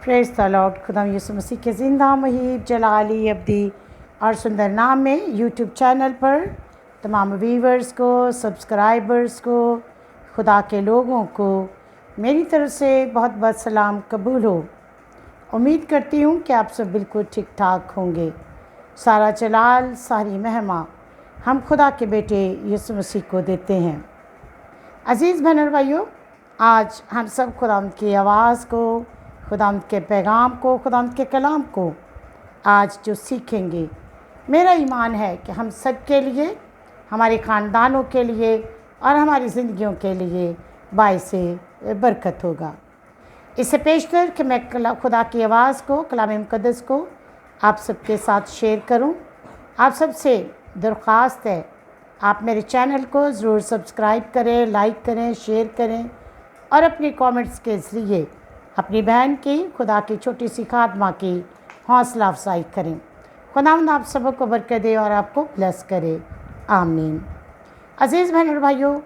Praise the Lord. खुदा यीशु मसीह के ज़िंदा मुहीब जलाली अब्दी और सुंदर नाम में यूट्यूब चैनल पर तमाम व्यूवर्स को, सब्सक्राइबर्स को, खुदा के लोगों को मेरी तरफ से बहुत बहुत सलाम कबूल हो। उम्मीद करती हूँ कि आप सब बिल्कुल ठीक ठाक होंगे। सारा जलाल, सारी महिमा हम खुदा के बेटे यीशु मसीह को देते हैं। अज़ीज़ बहन और भाइयों, आज हम सब खुदावंद की आवाज़ को, खुदावंद के पैगाम को, खुदावंद के कलाम को आज जो सीखेंगे, मेरा ईमान है कि हम सब के लिए, हमारे ख़ानदानों के लिए और हमारी ज़िंदगियों के लिए बाइसे बरकत होगा। इससे पेशतर कि मैं खुदा की आवाज़ को, कलाम मुक़द्दस को आप सबके साथ शेयर करूं, आप सबसे दरख्वास्त है आप मेरे चैनल को ज़रूर सब्सक्राइब करें, लाइक करें, शेयर करें और अपने कमेंट्स के ज़रिए अपनी बहन की, खुदा की छोटी सी खादमा की हौसला अफजाई करें। खुदावंद आप सबों को बरकत दे और आपको ब्लेस करे। आमीन। अज़ीज़ बहन और भाइयों,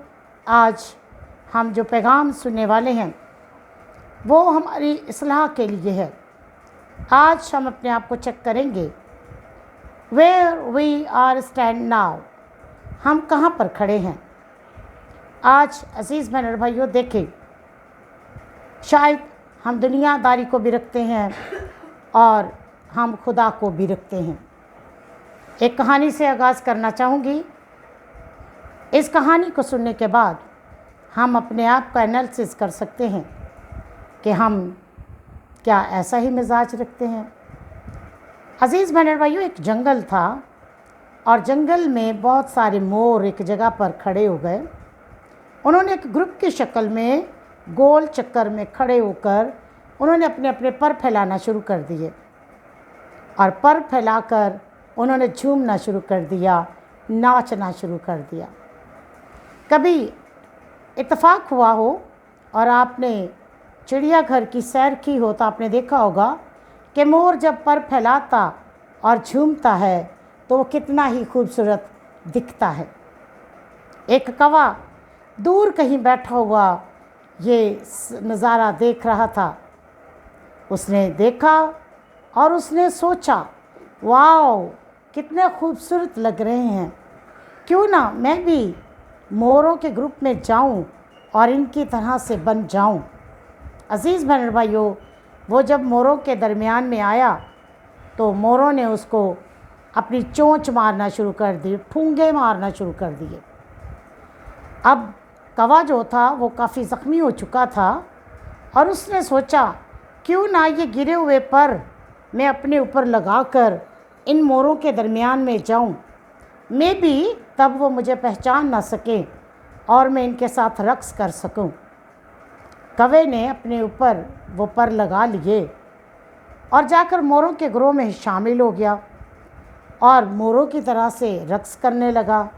आज हम जो पैगाम सुनने वाले हैं वो हमारी इस्लाह के लिए है। आज हम अपने आप को चेक करेंगे, where we are stand now, हम कहाँ पर खड़े हैं आज। अज़ीज़ बहन और भाइयों, देखें, शायद हम दुनियादारी को भी रखते हैं और हम खुदा को भी रखते हैं। एक कहानी से आगाज़ करना चाहूँगी। इस कहानी को सुनने के बाद हम अपने आप का एनालिसिस कर सकते हैं कि हम क्या ऐसा ही मिजाज रखते हैं। अज़ीज़ बहन और भाइयों, एक जंगल था और जंगल में बहुत सारे मोर एक जगह पर खड़े हो गए। उन्होंने एक ग्रुप की शक्ल में गोल चक्कर में खड़े होकर उन्होंने अपने अपने पर फैलाना शुरू कर दिए और पर फैलाकर उन्होंने झूमना शुरू कर दिया, नाचना शुरू कर दिया। कभी इत्तेफाक हुआ हो और आपने चिड़ियाघर की सैर की हो तो आपने देखा होगा कि मोर जब पर फैलाता और झूमता है तो वो कितना ही खूबसूरत दिखता है। एक कौवा दूर कहीं बैठा हुआ ये नज़ारा देख रहा था। उसने देखा और उसने सोचा, वाओ, कितने खूबसूरत लग रहे हैं, क्यों ना मैं भी मोरों के ग्रुप में जाऊं और इनकी तरह से बन जाऊं। अज़ीज़ बहन भाइयों, वो जब मोरों के दरमियान में आया तो मोरों ने उसको अपनी चोंच मारना शुरू कर दी, ठूंगे मारना शुरू कर दिए। अब कौवा जो था वो काफ़ी ज़ख्मी हो चुका था और उसने सोचा, क्यों ना ये गिरे हुए पर मैं अपने ऊपर लगाकर इन मोरों के दरमियान में जाऊं, मैं भी तब वो मुझे पहचान ना सके और मैं इनके साथ रक़्स कर सकूं। कौवे ने अपने ऊपर वो पर लगा लिए और जाकर मोरों के ग्रोह में शामिल हो गया और मोरों की तरह से रक़्स करने लगा।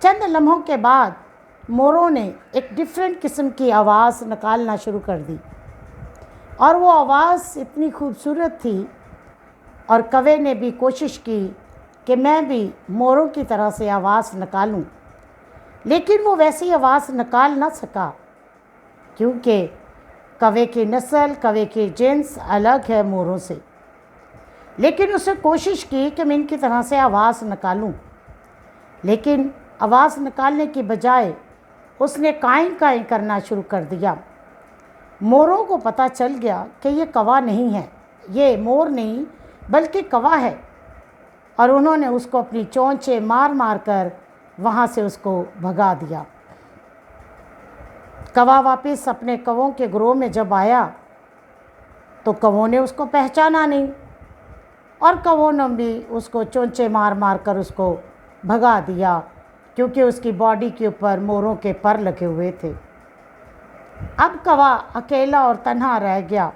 चंद लम्हों के बाद मोरों ने एक डिफरेंट किस्म की आवाज़ निकालना शुरू कर दी और वो आवाज़ इतनी खूबसूरत थी और कौवे ने भी कोशिश की कि मैं भी मोरों की तरह से आवाज़ निकालूं, लेकिन वो वैसी आवाज़ निकाल ना सका क्योंकि कौवे की नस्ल, कौवे की जिन्स अलग है मोरों से। लेकिन उसने कोशिश की कि मैं इनकी तरह से आवाज़ निकालूं, लेकिन आवाज़ निकालने की बजाय उसने काई काई करना शुरू कर दिया। मोरों को पता चल गया कि ये कौवा नहीं है, ये मोर नहीं बल्कि कौवा है, और उन्होंने उसको अपनी चोंचें मार मार कर वहाँ से उसको भगा दिया। कौवा वापस अपने कौवों के ग्रोह में जब आया तो कौवों ने उसको पहचाना नहीं और कौवों ने भी उसको चोंचें मार मार कर उसको भगा दिया क्योंकि उसकी बॉडी के ऊपर मोरों के पर लगे हुए थे। अब कौवा अकेला और तन्हा रह गया,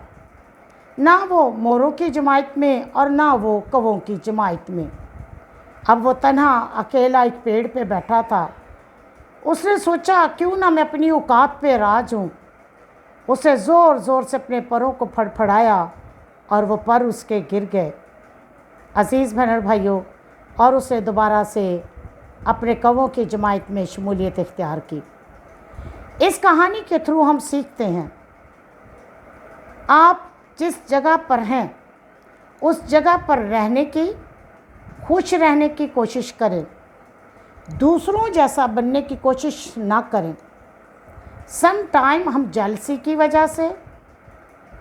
ना वो मोरों की जमात में और ना वो कौवों की जमात में। अब वो तन्हा अकेला एक पेड़ पे बैठा था। उसने सोचा, क्यों ना मैं अपनी औकात पे राज हूँ। उसे ज़ोर ज़ोर से अपने परों को फड़फड़ाया और वो पर उसके गिर गए। अज़ीज़ बहन और भाइयों, और उसे दोबारा से अपने कौवों की जमात में शमूलियत इख्तियार की। इस कहानी के थ्रू हम सीखते हैं, आप जिस जगह पर हैं उस जगह पर रहने की, खुश रहने की कोशिश करें। दूसरों जैसा बनने की कोशिश ना करें। सम टाइम हम जेलसी की वजह से,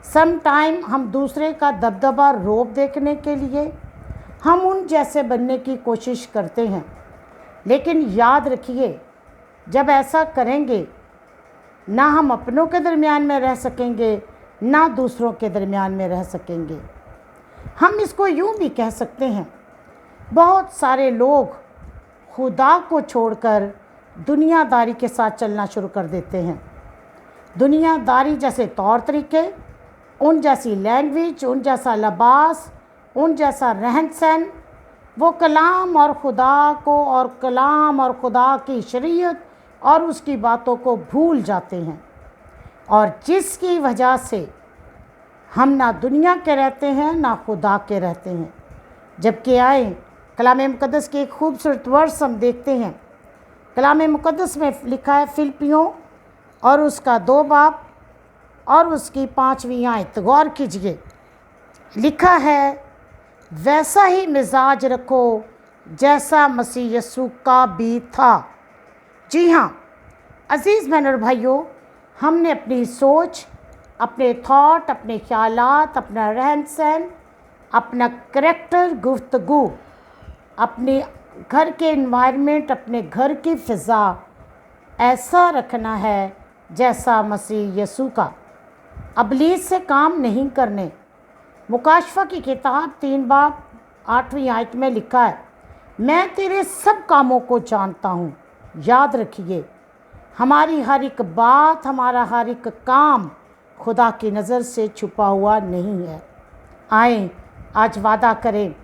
सम टाइम हम दूसरे का दबदबा रोब देखने के लिए हम उन जैसे बनने की कोशिश करते हैं। लेकिन याद रखिए, जब ऐसा करेंगे ना हम अपनों के दरमियान में रह सकेंगे, ना दूसरों के दरमियान में रह सकेंगे। हम इसको यूँ भी कह सकते हैं, बहुत सारे लोग खुदा को छोड़कर दुनियादारी के साथ चलना शुरू कर देते हैं। दुनियादारी जैसे तौर तरीके, उन जैसी लैंग्वेज, उन जैसा लिबास, उन जैसा रहन सहन, वो कलाम और खुदा को और कलाम और खुदा की शरीयत और उसकी बातों को भूल जाते हैं, और जिसकी वजह से हम ना दुनिया के रहते हैं ना खुदा के रहते हैं। जबकि आए कलाम मुक़द्दस के एक खूबसूरत वर्स हम देखते हैं। कलाम मुक़द्दस में लिखा है, फिलिपियों और उसका 2 बाब और उसकी 5वीं आयत, गौर कीजिए। लिखा है, वैसा ही मिजाज रखो जैसा मसीह यीशु का भी था। जी हाँ अज़ीज़ बहनों और भाइयों, हमने अपनी सोच, अपने थॉट, अपने ख्यालात, अपना रहन सहन, अपना करैक्टर, गुफ्तगू, अपने घर के एनवायरनमेंट, अपने घर की फ़िज़ा ऐसा रखना है जैसा मसीह यीशु का। अबलीस से काम नहीं करने। मुकाशफा की किताब 3 बाब 8वीं आयत में लिखा है, मैं तेरे सब कामों को जानता हूँ। याद रखिए, हमारी हर एक बात, हमारा हर एक काम खुदा की नज़र से छुपा हुआ नहीं है। आए आज वादा करें,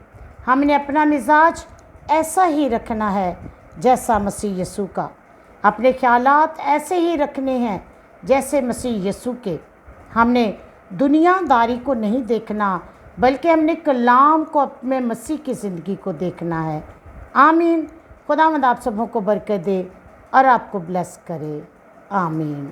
हमने अपना मिजाज ऐसा ही रखना है जैसा मसीह यीशु का। अपने ख्यालात ऐसे ही रखने हैं जैसे मसीह यीशु के। हमने दुनियादारी को नहीं देखना, बल्कि हमने कलाम को, अपने मसीह की ज़िंदगी को देखना है। आमीन। खुदावंद आप सबों को बरकत दे और आपको ब्लेस करे। आमीन।